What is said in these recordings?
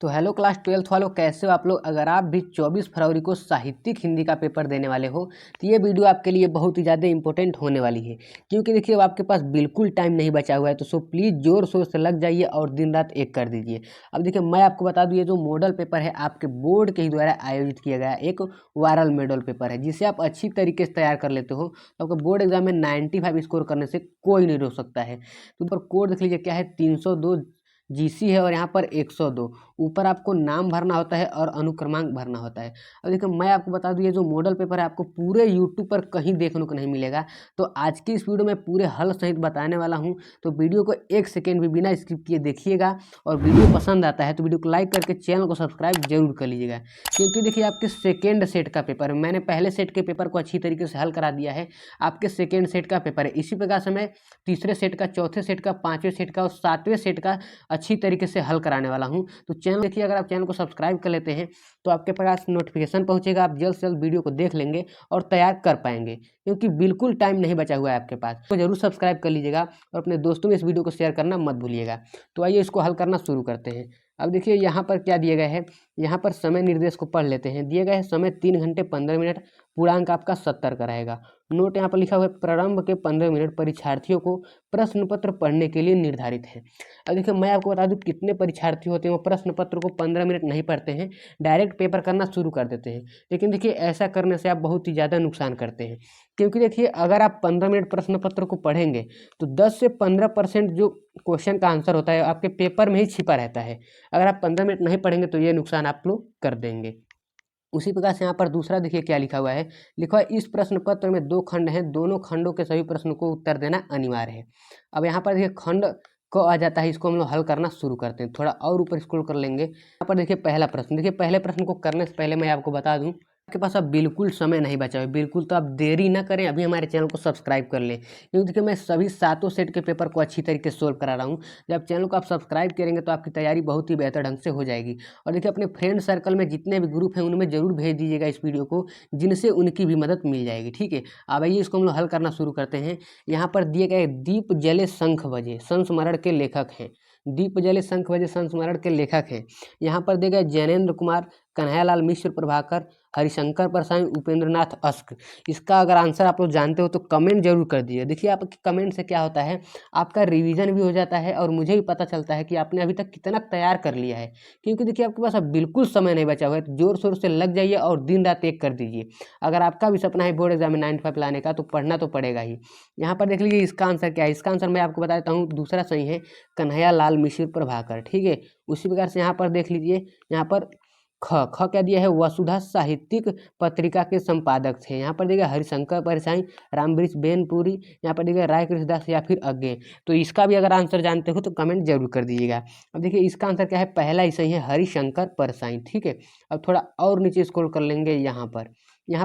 तो hello class 12th वालों, कैसे हो आप लोग। अगर आप भी 24 फरवरी को साहित्यिक हिंदी का पेपर देने वाले हो तो ये वीडियो आपके लिए बहुत ही ज़्यादा इंपॉर्टेंट होने वाली है, क्योंकि देखिए अब आपके पास बिल्कुल टाइम नहीं बचा हुआ है। तो प्लीज़ जोर शोर से लग जाइए और दिन रात एक कर दीजिए। अब देखिए मैं आपको बता दूँ, ये जो मॉडल पेपर है आपके बोर्ड के ही द्वारा आयोजित किया गया एक वायरल मॉडल पेपर है, जिसे आप अच्छी तरीके से तैयार कर लेते हो तो आपको बोर्ड एग्जाम में 95 स्कोर करने से कोई नहीं रोक सकता है। तो ऊपर कोड देख लीजिए क्या है, 302 जीसी है और यहाँ पर 102। ऊपर आपको नाम भरना होता है और अनुक्रमांक भरना होता है। अब देखिए मैं आपको बता दूं, ये जो मॉडल पेपर है आपको पूरे यूट्यूब पर कहीं देखने को नहीं मिलेगा। तो आज की इस वीडियो में पूरे हल सहित बताने वाला हूं, तो वीडियो को एक सेकेंड भी बिना स्किप किए देखिएगा। और वीडियो पसंद आता है तो वीडियो को लाइक करके चैनल को सब्सक्राइब जरूर कर लीजिएगा, क्योंकि देखिए आपके सेकेंड सेट का पेपर है। मैंने पहले सेट के पेपर को अच्छी तरीके से हल करा दिया है, आपके सेकेंड सेट का पेपर है। इसी प्रकार से मैं तीसरे सेट का, चौथे सेट का, पाँचवें सेट का और सातवें सेट का अच्छी तरीके से हल कराने वाला हूं। तो चैनल देखिए, अगर आप चैनल को सब्सक्राइब कर लेते हैं तो आपके पास नोटिफिकेशन पहुंचेगा, आप जल्द से जल्द वीडियो को देख लेंगे और तैयार कर पाएंगे, क्योंकि बिल्कुल टाइम नहीं बचा हुआ है आपके पास। तो जरूर सब्सक्राइब कर लीजिएगा और अपने दोस्तों में इस वीडियो को शेयर करना मत भूलिएगा। तो आइए इसको हल करना शुरू करते हैं। अब देखिए यहाँ पर क्या दिया गया है, यहाँ पर समय निर्देश को पढ़ लेते हैं। दिए गए है समय 3 घंटे 15 मिनट, पूर्णांक आपका 70 का रहेगा। नोट यहाँ पर लिखा हुआ है, प्रारंभ के 15 मिनट परीक्षार्थियों को प्रश्न पत्र पढ़ने के लिए निर्धारित है। अब देखिए मैं आपको बता दूं, कितने परीक्षार्थी होते हैं वो प्रश्न पत्र को 15 मिनट नहीं पढ़ते हैं, डायरेक्ट पेपर करना शुरू कर देते हैं। लेकिन देखिए ऐसा करने से आप बहुत ही ज़्यादा नुकसान करते हैं, क्योंकि देखिए अगर आप 15 मिनट प्रश्न पत्र को पढ़ेंगे तो 10 से 15% जो क्वेश्चन का आंसर होता है आपके पेपर में ही छिपा रहता है। अगर आप 15 मिनट नहीं पढ़ेंगे तो ये नुकसान आप लोग कर देंगे। उसी प्रकार से यहाँ पर दूसरा देखिए क्या लिखा हुआ है, लिखा हुआ है इस प्रश्न पत्र में 2 खंड हैं, दोनों खंडों के सभी प्रश्नों को उत्तर देना अनिवार्य है। अब यहाँ पर देखिए खंड को आ जाता है, इसको हम लोग हल करना शुरू करते हैं। थोड़ा और ऊपर स्क्रॉल कर लेंगे, यहाँ पर देखिए पहला प्रश्न। देखिए पहले प्रश्न को करने से पहले मैं आपको बता दूं, आपके पास अब बिल्कुल समय नहीं बचा है, बिल्कुल। तो आप देरी ना करें, अभी हमारे चैनल को सब्सक्राइब कर लें, क्योंकि देखिए मैं सभी सातों सेट के पेपर को अच्छी तरीके से सोल्व करा रहा हूँ। जब चैनल को आप सब्सक्राइब करेंगे तो आपकी तैयारी बहुत ही बेहतर ढंग से हो जाएगी। और देखिए अपने फ्रेंड सर्कल में जितने भी ग्रुप हैं उनमें जरूर भेज दीजिएगा इस वीडियो को, जिनसे उनकी भी मदद मिल जाएगी। ठीक है, अब आइए इसको हम लोग हल करना शुरू करते हैं। यहाँ पर दिए गए दीप जले शंख बजे संस्मरण के लेखक हैं। दीप जले शंख बजे संस्मरण के लेखक हैं। यहाँ पर दिए गए जैनेन्द्र कुमार, कन्हैयालाल मिश्र प्रभाकर, हरिशंकर परसाई, उपेंद्र नाथ अस्क। इसका अगर आंसर आप लोग जानते हो तो कमेंट जरूर कर दीजिए। देखिए आपके कमेंट से क्या होता है, आपका रिवीजन भी हो जाता है और मुझे भी पता चलता है कि आपने अभी तक कितना तैयार कर लिया है। क्योंकि देखिए आपके पास अब बिल्कुल समय नहीं बचा हुआ है, तो जोर शोर से लग जाइए और दिन रात एक कर दीजिए। अगर आपका भी सपना है बोर्ड एग्जाम में 95 लाने का तो पढ़ना तो पड़ेगा ही। यहाँ पर देख लीजिए इसका आंसर क्या है। इसका आंसर मैं आपको बता देता हूँ, दूसरा सही है, कन्हैयालाल मिश्र प्रभाकर। ठीक है, उसी प्रकार से यहाँ पर देख लीजिए, यहाँ पर ख ख क्या दिया है, वसुधा साहित्यिक पत्रिका के संपादक थे। यहाँ पर देखिए हरिशंकर परसाई, रामवृक्ष बेनपुरी, यहाँ पर देखिए राय कृष्णदास या फिर अज्ञे। तो इसका भी अगर आंसर जानते हो तो कमेंट जरूर कर दीजिएगा। अब देखिए इसका आंसर क्या है, पहला ही सही है, हरिशंकर परसाई। ठीक है, अब थोड़ा और नीचे स्क्रॉल कर लेंगे। यहाँ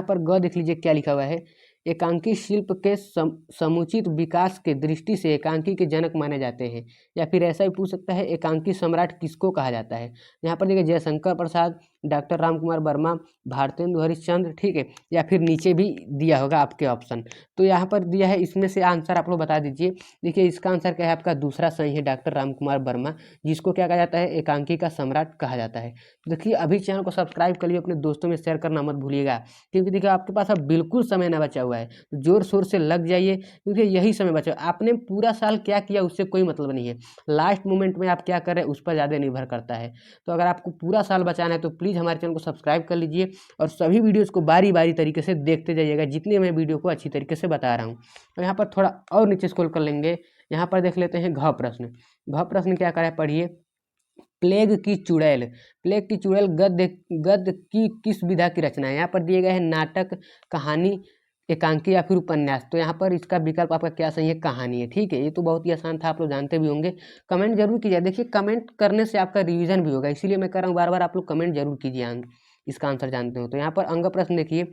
पर ग देख लीजिए क्या लिखा हुआ है, एकांकी शिल्प के समुचित विकास के दृष्टि से एकांकी के जनक माने जाते हैं। या फिर ऐसा भी पूछ सकता है, एकांकी सम्राट किसको कहा जाता है। यहाँ पर देखिए जयशंकर प्रसाद, डॉक्टर राम कुमार वर्मा, भारतेंदु हरिश्चंद्र। ठीक है, या फिर नीचे भी दिया होगा आपके ऑप्शन। तो यहाँ पर दिया है, इसमें से आंसर आप लोग बता दीजिए। देखिए इसका आंसर क्या है, आपका दूसरा सही है, डॉक्टर राम कुमार वर्मा, जिसको क्या कहा जाता है, एकांकी का सम्राट कहा जाता है। देखिए अभी चैनल को सब्सक्राइब कर लिए, अपने दोस्तों में शेयर करना मत भूलिएगा, क्योंकि देखिए आपके पास अब बिल्कुल समय ना बचा हुआ है। तो जोर शोर से लग जाइए, क्योंकि यही समय बचा। आपने पूरा साल क्या किया उससे कोई मतलब नहीं है, लास्ट मोमेंट में आप क्या करें उस पर ज़्यादा निर्भर करता है। तो अगर आपको पूरा साल बचाना है तो प्लीज़ हमारे चैनल को सब्सक्राइब कर लीजिए और सभी वीडियोस को बारी बारी तरीके से देखते जाइएगा, जितने मैं वीडियो को अच्छी तरीके से बता रहा हूँ। तो यहाँ पर थोड़ा और नीचे स्क्रॉल कर लेंगे, यहाँ पर देख लेते हैं घ प्रश्न। घ प्रश्न क्या करें, पढ़िए। प्लेग की चुड़ैल, प्लेग की चुड़ैल गद्य गद्य की किस विधा की रचना है। यहाँ पर दिए गए हैं नाटक, कहानी, एकांकी या फिर उपन्यास। तो यहाँ पर इसका विकल्प आपका क्या सही है, कहानी है। ठीक है, ये तो बहुत ही आसान था, आप लोग जानते भी होंगे। कमेंट जरूर कीजिए, देखिए कमेंट करने से आपका रिवीजन भी होगा, इसीलिए मैं कर रहा हूँ बार बार, आप लोग कमेंट जरूर कीजिए इसका आंसर जानते हो तो। यहाँ पर अंग प्रश्न देखिए,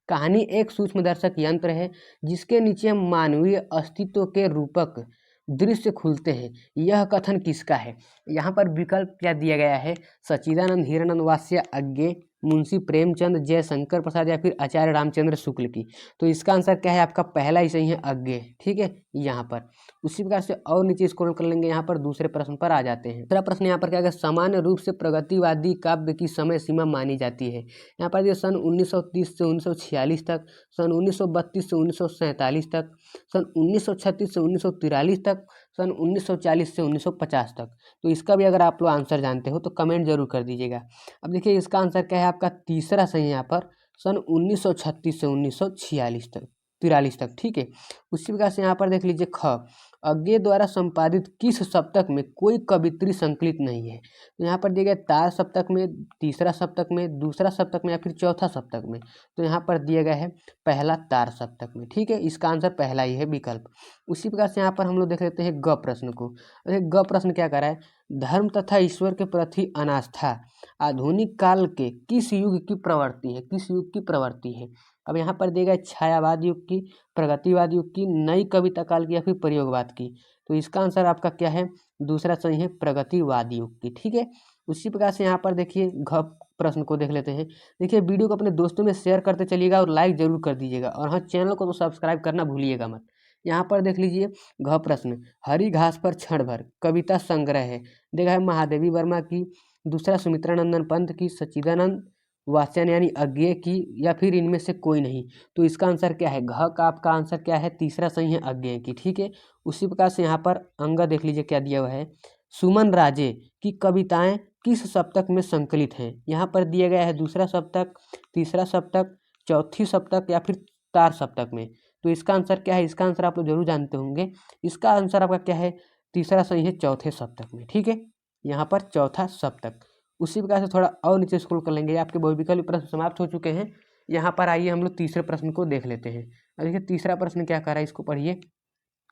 कहानी एक सूक्ष्मदर्शक यंत्र है जिसके नीचे मानवीय अस्तित्व के रूपक दृश्य खुलते हैं, यह कथन किसका है। यहाँ पर विकल्प क्या दिया गया है, सच्चिदानंद, हिरानंद, वात्स्य, अज्ञे, मुंशी प्रेमचंद, जयशंकर प्रसाद या फिर आचार्य रामचंद्र शुक्ल की। तो इसका आंसर क्या है आपका पहला ही सही है, अज्ञेय। ठीक है, यहाँ पर उसी प्रकार से और नीचे स्क्रॉल कर लेंगे, यहाँ पर दूसरे प्रश्न पर आ जाते हैं। दूसरा प्रश्न यहाँ पर क्या है, सामान्य रूप से प्रगतिवादी काव्य की समय सीमा मानी जाती है। यहाँ पर ये सन 1930 से 1946 तक, सन 1932 से 1947 तक, सन 1936 से 1943 तक, सन 1940 से 1950 तक। तो इसका भी अगर आप लोग आंसर जानते हो तो कमेंट जरूर कर दीजिएगा। अब देखिए इसका आंसर क्या है आपका तीसरा सही है यहाँ पर, सन 1936 से 1946 तक, 43 तक। ठीक है, उसी प्रकार से यहाँ पर देख लीजिए ख, अज्ञेय द्वारा संपादित किस सप्तक में कोई कवित्री संकलित नहीं है। तो यहाँ पर दिया गया तार सप्तक में, तीसरा सप्तक में, दूसरा सप्तक में या फिर चौथा सप्तक में। तो यहाँ पर दिया गया है पहला तार सप्तक में। ठीक है, इसका आंसर पहला ही है विकल्प। उसी प्रकार से यहाँ पर हम लोग देख लेते हैं ग प्रश्न को। अरे ग प्रश्न क्या कर रहा है, धर्म तथा ईश्वर के प्रति अनास्था आधुनिक काल के किस युग की प्रवृत्ति है, किस युग की प्रवृत्ति है। अब यहाँ पर दिया गया छायावाद युग की, प्रगतिवाद युग की, नई कविता काल की या फिर प्रयोगवाद की। तो इसका आंसर आपका क्या है, दूसरा सही है, प्रगतिवाद युग की। ठीक है, उसी प्रकार से यहाँ पर देखिए घ प्रश्न को देख लेते हैं। देखिए वीडियो को अपने दोस्तों में शेयर करते चलिएगा और लाइक जरूर कर दीजिएगा, और हाँ चैनल को तो सब्सक्राइब करना भूलिएगा मत। यहाँ पर देख लीजिए घ प्रश्न, हरी घास पर क्षण भर कविता संग्रह है। देखा है महादेवी वर्मा की, दूसरा सुमित्रा नंदन पंत की, सच्चिदानंद वात्स्यायन यानी अज्ञेय की, या फिर इनमें से कोई नहीं। तो इसका आंसर क्या है, घ का आपका आंसर क्या है, तीसरा सही है, अज्ञेय की। ठीक है, उसी प्रकार से यहाँ पर अंग देख लीजिए क्या दिया हुआ है, सुमन राजे की कविताएं किस सप्तक में संकलित हैं। यहाँ पर दिया गया है दूसरा सप्तक, तीसरा सप्तक, चौथी सप्तक या फिर तार सप्तक में। तो इसका आंसर क्या है, इसका आंसर आप लोग जरूर जानते होंगे। इसका आंसर आपका क्या है, तीसरा सही है, चौथे सप्तक में। ठीक है, यहाँ पर चौथा सप्तक। उसी प्रकार से थोड़ा और नीचे स्क्रॉल कर लेंगे, आपके बहुविकल्प प्रश्न समाप्त हो चुके हैं। यहाँ पर आइए हम लोग तीसरे प्रश्न को देख लेते हैं। अब देखिए तीसरा प्रश्न क्या कर रहा है, इसको पढ़िए।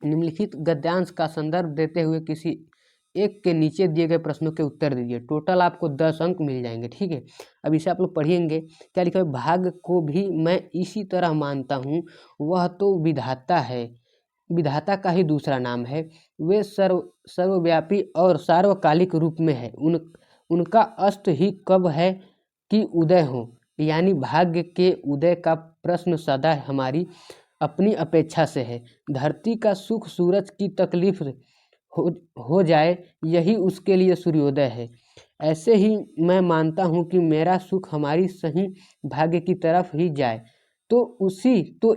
निम्नलिखित गद्यांश का संदर्भ देते हुए किसी एक के नीचे दिए गए प्रश्नों के उत्तर दीजिए। टोटल आपको 10 अंक मिल जाएंगे। ठीक है, अब इसे आप लोग पढ़िएंगे। क्या लिखा है, भाग्य को भी मैं इसी तरह मानता हूँ, वह तो विधाता है, विधाता का ही दूसरा नाम है। वे सर्वव्यापी और सार्वकालिक रूप में है। उनका अस्त ही कब है कि उदय हो, यानी भाग्य के उदय का प्रश्न सदा हमारी अपनी अपेक्षा से है। धरती का सुख सूरज की तकलीफ हो जाए, यही उसके लिए सूर्योदय है। ऐसे ही मैं मानता हूँ कि मेरा सुख हमारी सही भाग्य की तरफ ही जाए, तो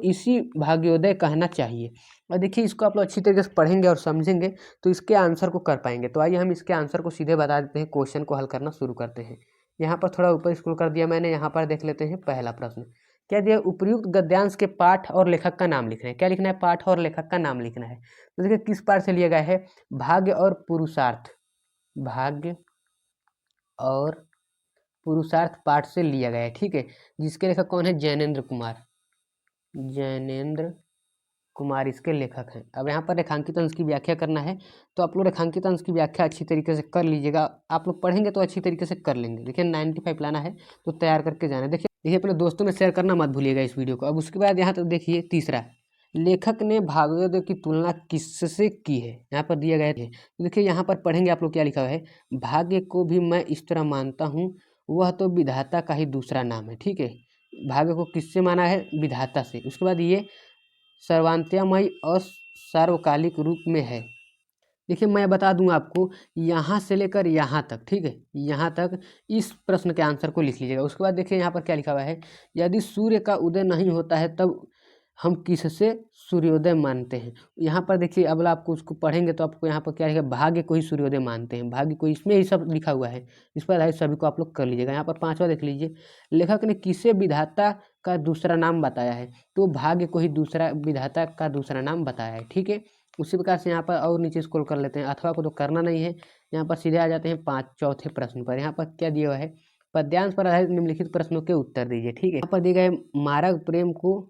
इसी भाग्योदय कहना चाहिए। और देखिए इसको आप लोग अच्छी तरीके से पढ़ेंगे और समझेंगे तो इसके आंसर को कर पाएंगे। तो आइए हम इसके आंसर को सीधे बता देते हैं, क्वेश्चन को हल करना शुरू करते हैं। यहाँ पर थोड़ा ऊपर स्क्रॉल कर दिया मैंने, यहाँ पर देख लेते हैं पहला प्रश्न। क्या दिया, उपर्युक्त गद्यांश के पाठ और लेखक का नाम लिखना है। क्या लिखना है, पाठ और लेखक का नाम लिखना है। तो देखिए किस पाठ से लिया गया है, भाग्य और पुरुषार्थ, भाग्य और पुरुषार्थ पाठ से लिया गया है। ठीक है, जिसके लेखक कौन है, जैनेन्द्र कुमार, जैनेन्द्र कुमार इसके लेखक हैं। अब यहाँ पर रेखांकित अंश की व्याख्या करना है, तो आप लोग रेखांकित अंश की व्याख्या अच्छी तरीके से कर लीजिएगा। आप लोग पढ़ेंगे तो अच्छी तरीके से कर लेंगे। देखिए 95 लाना है तो तैयार करके जाना है। देखिए अपने दोस्तों में शेयर करना मत भूलिएगा इस वीडियो को। अब उसके बाद यहाँ तक देखिए तीसरा, लेखक ने भाग्योदय की तुलना किससे की है, यहाँ पर दिया गया है। तो देखिए यहाँ पर पढ़ेंगे आप लोग क्या लिखा हुआ है, भाग्य को भी मैं इस तरह मानता हूँ, वह तो विधाता का ही दूसरा नाम है। ठीक है, भाग्य को किससे माना है, विधाता से। उसके बाद ये सर्वांतमयी और सार्वकालिक रूप में है। देखिए मैं बता दूं आपको, यहाँ से लेकर यहाँ तक, ठीक है, यहाँ तक इस प्रश्न के आंसर को लिख लीजिएगा। उसके बाद देखिए यहाँ पर क्या लिखा हुआ है, यदि सूर्य का उदय नहीं होता है तब हम किससे सूर्योदय मानते हैं। यहाँ पर देखिए अब आपको उसको पढ़ेंगे तो आपको यहाँ पर क्या लिखा है, भाग्य को ही सूर्योदय मानते हैं, भाग्य को, इसमें ही सब लिखा हुआ है। इस पर आधारित सभी को आप लोग कर लीजिएगा। यहाँ पर पांचवा देख लीजिए, लेखक ने किसे विधाता का दूसरा नाम बताया है, तो भाग्य को ही दूसरा विधाता का दूसरा नाम बताया है। ठीक है, उसी प्रकार से यहाँ पर और नीचे स्क्रॉल कर लेते हैं, अथवा को तो करना नहीं है। यहाँ पर सीधे आ जाते हैं चौथे प्रश्न पर। यहाँ पर क्या दिया हुआ है, पद्यांश पर आधारित निम्नलिखित प्रश्नों के उत्तर दीजिए। ठीक है, यहाँ पर दिए गए, मार्ग प्रेम को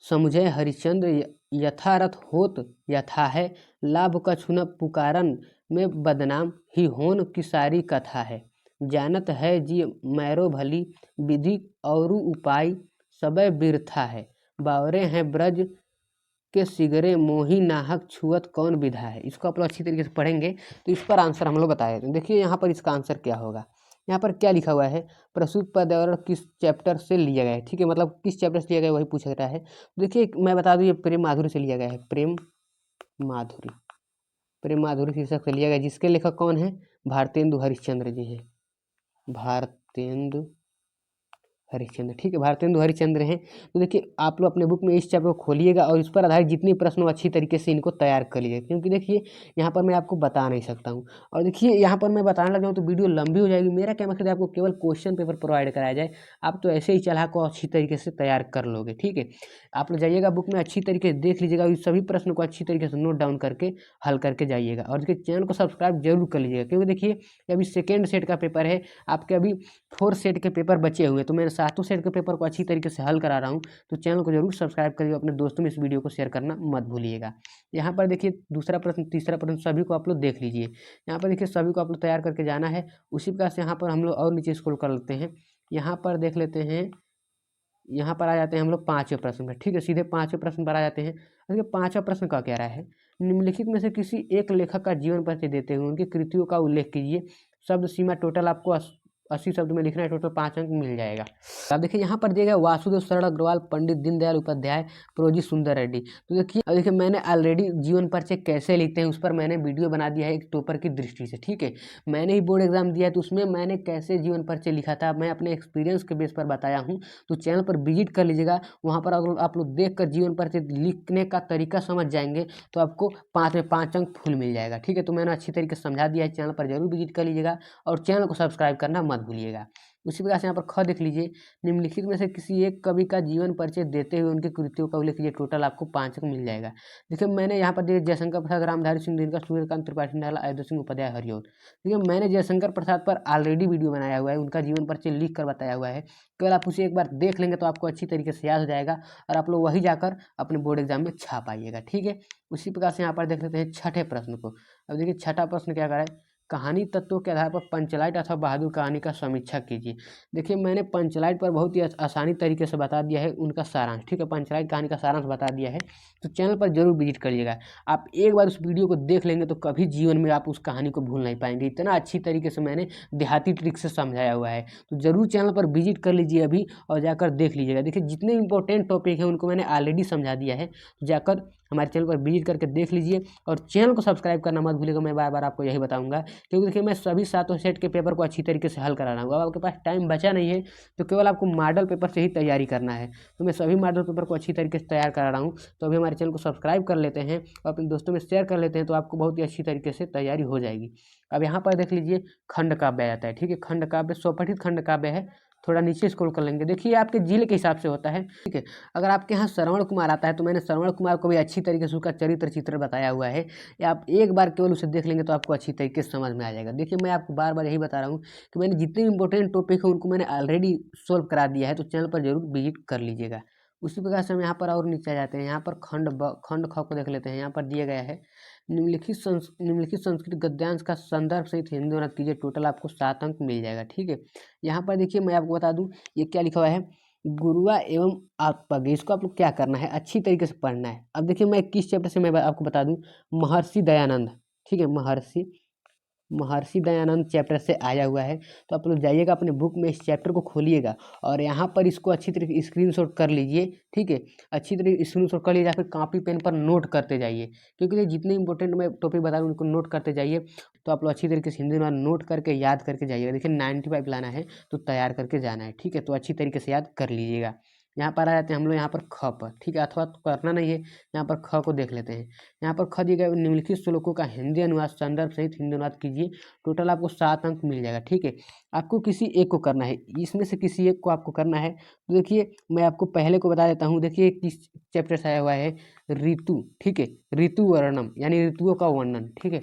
समझे हरिश्चंद्र, यथारथ होत यथा है, लाभ कछु न पुकारन में बदनाम ही होन की सारी कथा है। जानत है जी मैरो भली, विधि और उपाय सबे बिरथा है। बावरे हैं ब्रज के सिगरे, मोही नाहक छुअत कौन विधा है। इसको आप लोग अच्छी तरीके से पढ़ेंगे तो इस पर आंसर हम लोग बताए। देखिए यहाँ पर इसका आंसर क्या होगा, यहाँ पर क्या लिखा हुआ है, प्रस्तुत पर्यावरण किस चैप्टर से लिया गया है, ठीक है, मतलब किस चैप्टर से लिया गया है वही पूछा रहा है। देखिए मैं बता दूँ, ये प्रेम माधुरी से लिया गया है, प्रेम माधुरी, प्रेम माधुरी शीर्षक से लिया गया, जिसके लेखक कौन है, भारतेंदु हरिश्चंद्र जी हैं, भारतेंदु हरिश्चंद्र, ठीक है, भारतेंदु हरिश्चंद्र हैं। तो देखिए आप लोग अपने बुक में इस चैप्टर को खोलिएगा और इस पर आधारित जितने प्रश्न हो अच्छी तरीके से इनको तैयार कर लीजिए, क्योंकि देखिए यहाँ पर मैं आपको बता नहीं सकता हूँ। और देखिए यहाँ पर मैं बताने लग जाऊँ तो वीडियो लंबी हो जाएगी। मेरा क्या मकसद है, आपको केवल क्वेश्चन पेपर प्रोवाइड कराया जाए, आप तो ऐसे ही चला को अच्छी तरीके से तैयार कर लोगे, ठीक है। आप लोग जाइएगा बुक में अच्छी तरीके से देख लीजिएगा, इस सभी प्रश्न को अच्छी तरीके से नोट डाउन करके हल करके जाइएगा। और देखिए चैनल को सब्सक्राइब जरूर कर लीजिएगा, क्योंकि देखिए अभी सेकेंड सेट का पेपर है, आपके अभी 4 सेट के पेपर बचे हुए हैं, तो मैं 7 सेट के पेपर को अच्छी तरीके से हल करा रहा हूँ। तो चैनल को जरूर सब्सक्राइब करिए, अपने दोस्तों में इस वीडियो को शेयर करना मत भूलिएगा। यहाँ पर देखिए दूसरा प्रश्न, तीसरा प्रश्न सभी को आप लोग देख लीजिए। यहाँ पर देखिए सभी को आप लोग तैयार करके जाना है। उसी प्रकार से यहाँ पर हम लोग और नीचे स्क्रॉल कर लेते हैं, यहाँ पर देख लेते हैं, यहाँ पर आ जाते हैं हम लोग 5वें प्रश्न में, ठीक है, सीधे 5वें प्रश्न पर आ जाते हैं। देखिए 5वां प्रश्न का कह रहा है, निम्नलिखित में से किसी एक लेखक का जीवन परिचय देते हुए उनकी कृतियों का उल्लेख कीजिए। शब्द सीमा टोटल आपको 80 शब्द में लिखना है, टोटल 5 अंक मिल जाएगा। अब देखिए यहाँ पर दिया गया वासुदेव शरण अग्रवाल, पंडित दीनदयाल उपाध्याय, प्रोजी सुंदर रेड्डी। तो देखिए अब देखिए मैंने ऑलरेडी जीवन परिचय कैसे लिखते हैं उस पर मैंने वीडियो बना दिया है एक टॉपर की दृष्टि से, ठीक है। मैंने ही बोर्ड एग्जाम दिया है तो उसमें मैंने कैसे जीवन परिचय लिखा था मैं अपने एक्सपीरियंस के बेस पर बताया हूँ। तो चैनल पर विजिट कर लीजिएगा, वहाँ पर अगर आप लोग देख कर जीवन परिचय लिखने का तरीका समझ जाएंगे तो आपको 5 में 5 अंक फुल मिल जाएगा, ठीक है। तो मैंने अच्छी तरीके से समझा दिया है, चैनल पर जरूर विजिट कर लीजिएगा और चैनल को सब्सक्राइब करना मत भूलिएगा। उसी प्रकार से यहाँ पर ख देख लीजिए, निम्नलिखित में से किसी एक कवि का जीवन परिचय देते हुए उनकी कृतियों का उल्लेख कीजिए, टोटल आपको 5 अंक मिल जाएगा। देखिए मैंने यहाँ पर दिया जयशंकर प्रसाद, रामधारी सिंह दिनकर, सूर्यकांत त्रिपाठी नाला, अयोध्या सिंह उपाध्याय, हरिओं। देखिए मैंने जयशंकर प्रसाद पर ऑलरेडी वीडियो बनाया हुआ है, उनका जीवन परिचय लिख कर बताया हुआ है, केवल आप उसे एक बार देख लेंगे तो आपको अच्छी तरीके से याद हो जाएगा और आप लोग वही जाकर अपने बोर्ड एग्जाम में छाप आइएगा, ठीक है। उसी प्रकार से यहाँ पर देख लेते हैं छठे प्रश्न को। अब देखिए छठा प्रश्न क्या कर रहा है, कहानी तत्वों के आधार पर पंचलाइट अथवा बहादुर कहानी का समीक्षा कीजिए। देखिए मैंने पंचलाइट पर बहुत ही आसानी तरीके से बता दिया है उनका सारांश, ठीक है, पंचलाइट कहानी का सारांश बता दिया है। तो चैनल पर जरूर विजिट करिएगा, आप एक बार उस वीडियो को देख लेंगे तो कभी जीवन में आप उस कहानी को भूल नहीं पाएंगे, इतना अच्छी तरीके से मैंने देहाती ट्रिक से समझाया हुआ है। तो जरूर चैनल पर विजिट कर लीजिए अभी और जाकर देख लीजिएगा। देखिए जितने इंपॉर्टेंट टॉपिक है उनको मैंने ऑलरेडी समझा दिया है, तो जाकर हमारे चैनल पर विजिट करके देख लीजिए और चैनल को सब्सक्राइब करना मत भूलिएगा, मैं बार बार आपको यही बताऊंगा, क्योंकि देखिए मैं सभी 7 सेट के पेपर को अच्छी तरीके से हल करा रहा हूँ। अब आपके पास टाइम बचा नहीं है तो केवल आपको मॉडल पेपर से ही तैयारी करना है, तो मैं सभी मॉडल पेपर को अच्छी तरीके से तैयार करा रहा हूँ। तो अभी हमारे चैनल को सब्सक्राइब कर लेते हैं और अपने दोस्तों में शेयर कर लेते हैं, तो आपको बहुत ही अच्छी तरीके से तैयारी हो जाएगी। अब यहाँ पर देख लीजिए खंड काव्य आता है, ठीक है, खंड काव्य स्वपठित खंड काव्य है, थोड़ा नीचे स्क्रॉल कर लेंगे, देखिए आपके जिले के हिसाब से होता है, ठीक है। अगर आपके यहाँ श्रवण कुमार आता है तो मैंने श्रवण कुमार को भी अच्छी तरीके से उसका चरित्र चित्र बताया हुआ है, या आप एक बार केवल उसे देख लेंगे तो आपको अच्छी तरीके से समझ में आ जाएगा। देखिए मैं आपको बार बार यही बता रहा हूँ कि मैंने जितने इंपॉर्टेंट टॉपिक है उनको मैंने ऑलरेडी सोल्व करा दिया है, तो चैनल पर जरूर विजिट कर लीजिएगा। उसी प्रकार से हम यहाँ पर और नीचे आ जाते हैं, यहाँ पर खंड ख को देख लेते हैं। यहाँ पर दिया गया है निम्नलिखित संस्कृत गद्यांश का संदर्भ सहित हिंदी अनुवाद कीजिए, टोटल आपको 7 अंक मिल जाएगा, ठीक है। यहाँ पर देखिए मैं आपको बता दूं ये क्या लिखा हुआ है, गुरुआ एवं आत्मज्ञ, इसको आप लोग क्या करना है, अच्छी तरीके से पढ़ना है। अब देखिए मैं किस चैप्टर से मैं आपको बता दूं, महर्षि दयानंद, ठीक है, महर्षि दयानंद चैप्टर से आया हुआ है। तो आप लोग जाइएगा अपने बुक में इस चैप्टर को खोलिएगा और यहाँ पर इसको अच्छी तरीके स्क्रीनशॉट कर लीजिए, ठीक है, अच्छी तरीके स्क्रीनशॉट कर लीजिए या फिर कॉपी पेन पर नोट करते जाइए, क्योंकि ये जितने इंपॉर्टेंट मैं टॉपिक बता रहा हूँ उनको नोट करते जाइए, तो आप लोग अच्छी तरीके से हिंदी में नोट करके याद करके जाइएगा। देखिए 95 लाना है तो तैयार करके जाना है, ठीक है, तो अच्छी तरीके से याद कर लीजिएगा। यहाँ पर आ जाते हैं हम लोग यहाँ पर ख पर, ठीक है, अथवा तो करना नहीं है, यहाँ पर ख को देख लेते हैं। यहाँ पर ख दिए गए निम्नलिखित श्लोकों का हिंदी अनुवाद संदर्भ सहित हिंदी अनुवाद कीजिए, टोटल आपको 7 अंक मिल जाएगा, ठीक है। आपको किसी एक को करना है, इसमें से किसी एक को आपको करना है। तो देखिए मैं आपको पहले को बता देता हूँ, देखिए किस चैप्टर से आया हुआ है, ऋतु, ठीक है, ऋतु वर्णम यानी ऋतुओं का वर्णन, ठीक है,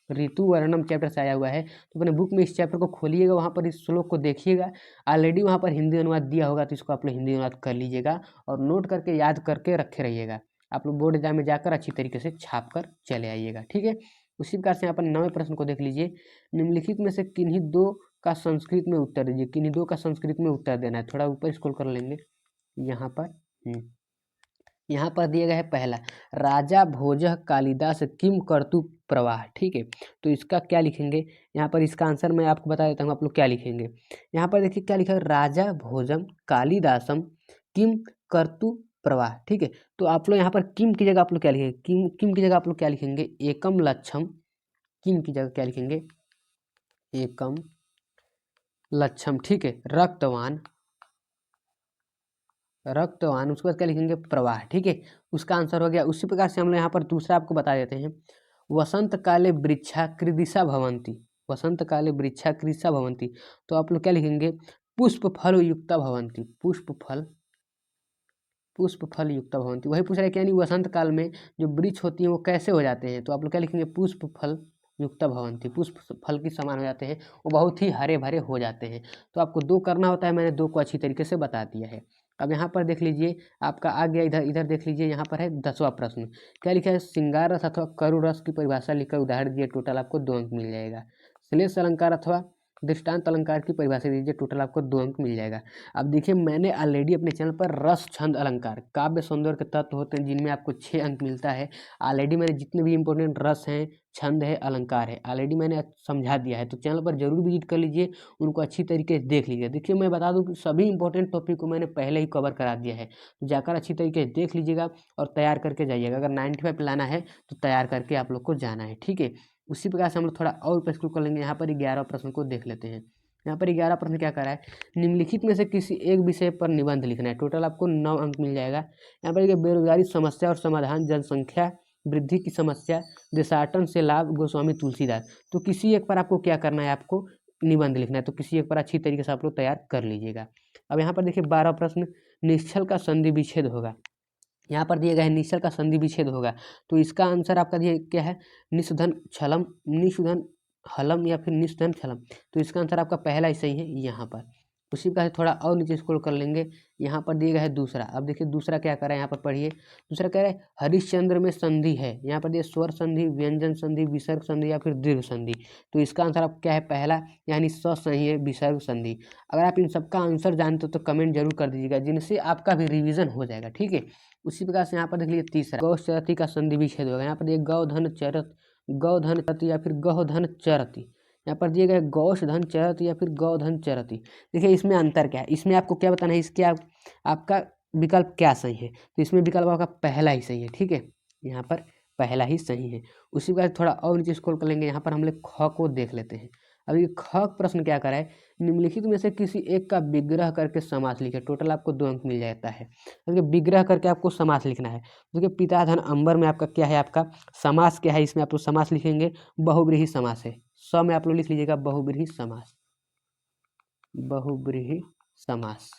ऋतु वर्णम चैप्टर से आया हुआ है। तो अपने बुक में इस चैप्टर को खोलिएगा, वहाँ पर इस श्लोक को देखिएगा, ऑलरेडी वहाँ पर हिंदी अनुवाद दिया होगा, तो इसको आप लोग हिंदी अनुवाद कर लीजिएगा और नोट करके याद करके रखे रहिएगा। आप लोग बोर्ड एग्जाम में जाकर अच्छी तरीके से छाप कर चले आइएगा, ठीक है। उसी प्रकार से यहाँ पर 9वें प्रश्न को देख लीजिए, निम्नलिखित में से किन्हीं दो का संस्कृत में उत्तर दीजिए, किन्हीं दो का संस्कृत में उत्तर देना है, थोड़ा ऊपर स्क्रॉल कर लेंगे यहाँ पर। यहाँ पर दिया गया है पहला, राजा भोजः कालिदास किम कर्तु प्रवाह। ठीक है, तो इसका क्या लिखेंगे यहाँ पर, इसका आंसर मैं आपको बता देता हूँ आप लोग क्या लिखेंगे। यहाँ पर देखिए क्या लिखा है, राजा भोजम कालिदासम किम कर्तु प्रवाह। ठीक है, तो आप लोग यहाँ पर किम की जगह आप लोग क्या लिखेंगे, किम किम की जगह आप लोग क्या लिखेंगे, एकम लक्षम। किम की जगह क्या लिखेंगे, एकम लक्षम। ठीक है, रक्तवान, रक्तवान, उसके बाद क्या लिखेंगे, प्रवाह। ठीक है, उसका आंसर हो गया। उसी प्रकार से हम लोग यहाँ पर दूसरा आपको बता देते हैं, वसंत काले वृक्षा कृदिशा भवंती। वसंत काले वृक्षा कृदिशा भवंती, तो आप लोग क्या लिखेंगे, पुष्प फल युक्ता भवंती। पुष्प फल युक्ता भवंती, वही पूछ रहा है कि यानी वसंत काल में जो वृक्ष होती हैं वो कैसे हो जाते हैं, तो आप लोग क्या लिखेंगे, पुष्प फल युक्ता भवंती, पुष्प फल के समान हो जाते हैं, वो बहुत ही हरे भरे हो जाते हैं। तो आपको 2 करना होता है, मैंने 2 को अच्छी तरीके से बता दिया है। अब यहाँ पर देख लीजिए आपका आ गया, इधर इधर देख लीजिए, यहाँ पर है 10वां प्रश्न। क्या लिखा है, श्रृंगार रस अथवा करु रस की परिभाषा लिखकर उदाहरण दिए, टोटल आपको 2 अंक मिल जाएगा। श्लेष अलंकार अथवा दृष्टांत अलंकार की परिभाषा दीजिए, टोटल आपको 2 अंक मिल जाएगा। अब देखिए मैंने ऑलरेडी अपने चैनल पर रस छंद अलंकार काव्य सौंदर्य के तत्व होते हैं जिनमें आपको 6 अंक मिलता है, ऑलरेडी मैंने जितने भी इंपॉर्टेंट रस हैं, छंद है, अलंकार है, ऑलरेडी मैंने समझा दिया है। तो चैनल पर जरूर विजिट कर लीजिए, उनको अच्छी तरीके से देख लीजिए। देखिए मैं बता दूं कि सभी इंपॉर्टेंट टॉपिक को मैंने पहले ही कवर करा दिया है, तो जाकर अच्छी तरीके से देख लीजिएगा और तैयार करके जाइएगा। अगर 95 लाना है तो तैयार करके आप लोग को जाना है। ठीक है, उसी प्रकार से हम लोग थोड़ा और प्रश्न कर लेंगे। यहाँ पर 11 प्रश्न को देख लेते हैं। यहाँ पर 11 प्रश्न क्या कर रहा है, निम्नलिखित में से किसी एक विषय पर निबंध लिखना है, टोटल आपको 9 अंक मिल जाएगा। यहाँ पर देखिए बेरोजगारी समस्या और समाधान, जनसंख्या वृद्धि की समस्या, देशाटन से लाभ, गोस्वामी तुलसीदास। तो किसी एक पर आपको क्या करना है, आपको निबंध लिखना है, तो किसी एक पर अच्छी तरीके से आप लोग तैयार कर लीजिएगा। अब यहाँ पर देखिए 12 प्रश्न, निश्चल का संधि विच्छेद होगा। यहाँ पर दिया गया है निश्चल का संधि विच्छेद होगा, तो इसका आंसर आपका दिया क्या है, निषधन छलम, निषधन हलम या फिर निषधन छलम। तो इसका आंसर आपका पहला ही सही है यहाँ पर। उसी का थोड़ा और नीचे स्क्रॉल कर लेंगे, यहाँ पर दिया गया है दूसरा। अब देखिए दूसरा क्या कर रहा है, यहाँ पर पढ़िए, दूसरा कह रहा है हरिश्चंद्र में संधि है। यहाँ पर दिए स्वर संधि, व्यंजन संधि, विसर्ग संधि या फिर दीर्घ संधि। तो इसका आंसर आप क्या है, पहला यानी स सही है, विसर्ग संधि। अगर आप इन सबका आंसर जानते हो तो कमेंट जरूर कर दीजिएगा, जिनसे आपका भी रिविजन हो जाएगा। ठीक है, उसी प्रकार से यहाँ पर देख लीजिए तीसरा, गौ चरती का संधि विच्छेद होगा। यहाँ पर देखिए गौधन चरत, गौधन चरती या फिर गौधन चरती। यहाँ पर दिए गए गौश धन चरती या फिर गौधन चरती। देखिए इसमें अंतर क्या है, इसमें आपको क्या बताना है, इसके आपका विकल्प क्या सही है, तो इसमें विकल्प आपका पहला ही सही है। ठीक है, यहाँ पर पहला ही सही है। उसी प्रकार थोड़ा और नीचे स्क्रॉल कर लेंगे, यहाँ पर हम लोग ख को देख लेते हैं। अब ये ख प्रश्न क्या करा है, निम्नलिखित में से किसी एक का विग्रह करके समास लिखे, टोटल आपको 2 अंक मिल जाता है। देखिए विग्रह करके आपको समास लिखना है। देखिए पिता धन अंबर में आपका क्या है, आपका समास क्या है, इसमें आप लोग समास लिखेंगे बहुब्रीहि समास है। स में आप लोग लिख लीजिएगा बहुब्रीहि समास, बहुब्रीहि समास।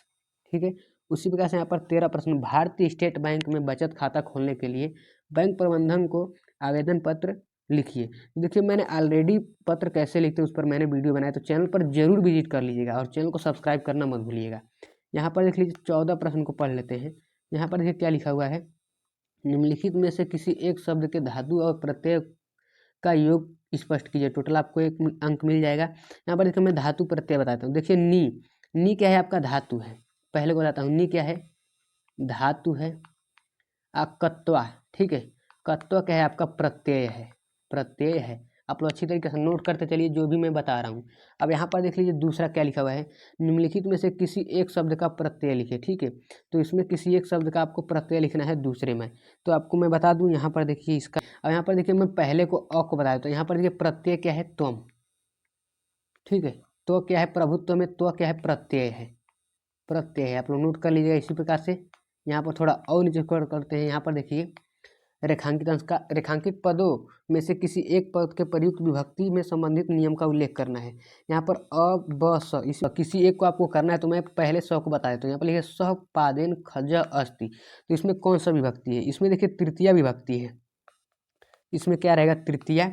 ठीक है, उसी प्रकार से यहाँ पर 13 प्रश्न, भारतीय स्टेट बैंक में बचत खाता खोलने के लिए बैंक प्रबंधन को आवेदन पत्र लिखिए। देखिए मैंने ऑलरेडी पत्र कैसे लिखते हैं उस पर मैंने वीडियो बनाया, तो चैनल पर जरूर विजिट कर लीजिएगा और चैनल को सब्सक्राइब करना मत भूलिएगा। यहाँ पर देख लीजिए 14 प्रश्न को पढ़ लेते हैं। यहाँ पर देखिए क्या लिखा हुआ है, निम्नलिखित में से किसी एक शब्द के धातु और प्रत्यय का योग स्पष्ट कीजिए, टोटल आपको 1 अंक मिल जाएगा। यहाँ पर देखिए मैं धातु प्रत्यय बताता हूँ। देखिए नी क्या है, आपका धातु है, पहले को बताता हूँ, नी क्या है, धातु है। कत्वा, ठीक है, कत्वा क्या है, आपका प्रत्यय है, प्रत्यय है। आप लोग अच्छी तरीके से नोट करते चलिए जो भी मैं बता रहा हूँ। अब यहाँ पर देख लीजिए दूसरा क्या लिखा हुआ है, निम्नलिखित में से किसी एक शब्द का प्रत्यय लिखे। ठीक है, तो इसमें किसी एक शब्द का आपको प्रत्यय लिखना है दूसरे में, तो आपको मैं बता दूँ यहाँ पर देखिए इसका। अब यहाँ पर देखिए मैं पहले को अ को बताया, तो यहाँ पर देखिए प्रत्यय क्या है, त्वम। ठीक है, तो क्या है, प्रभुत्व में तो क्या है, प्रत्यय है, प्रत्यय है। आप लोग नोट कर लीजिएगा इसी प्रकार से। यहाँ पर थोड़ा और नीचे करते हैं, यहाँ पर देखिए रेखांकित अंश का, रेखांकित पदों में से किसी एक पद के प्रयुक्त विभक्ति में संबंधित नियम का उल्लेख करना है। यहाँ पर अ ब स, इस किसी एक को आपको करना है, तो मैं पहले स को बता देता हूँ। यहाँ पर लिखिए सह पादेन खज अस्ति, तो इसमें कौन सा विभक्ति है, इसमें देखिए तृतीया विभक्ति है, इसमें क्या रहेगा, तृतीया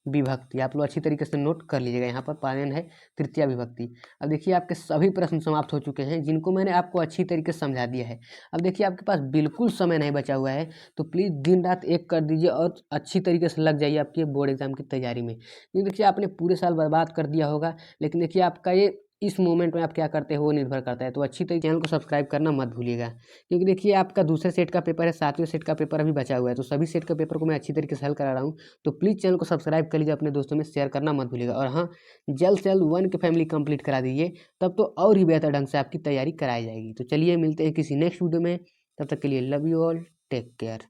विभक्ति। आप लोग अच्छी तरीके से नोट कर लीजिएगा, यहाँ पर पालन है तृतीया विभक्ति। अब देखिए आपके सभी प्रश्न समाप्त हो चुके हैं, जिनको मैंने आपको अच्छी तरीके से समझा दिया है। अब देखिए आपके पास बिल्कुल समय नहीं बचा हुआ है, तो प्लीज़ दिन रात एक कर दीजिए और अच्छी तरीके से लग जाइए आपके बोर्ड एग्जाम की तैयारी में। क्योंकि देखिए आपने पूरे साल बर्बाद कर दिया होगा, लेकिन देखिए आपका ये इस मोमेंट में आप क्या करते हो वो निर्भर करता है। तो अच्छी तरीके चैनल को सब्सक्राइब करना मत भूलिएगा, क्योंकि देखिए आपका दूसरे सेट का पेपर है, 7वें सेट का पेपर अभी बचा हुआ है, तो सभी सेट का पेपर को मैं अच्छी तरीके से हल करा रहा हूँ। तो प्लीज़ चैनल को सब्सक्राइब कर लीजिए, अपने दोस्तों में शेयर करना मत भूलिएगा। और हाँ, जल्द से जल्द 1 की फैमिली कंप्लीट करा दीजिए, तब तो और ही बेहतर ढंग से आपकी तैयारी कराई जाएगी। तो चलिए मिलते हैं किसी नेक्स्ट वीडियो में, तब तक के लिए love you all, take care.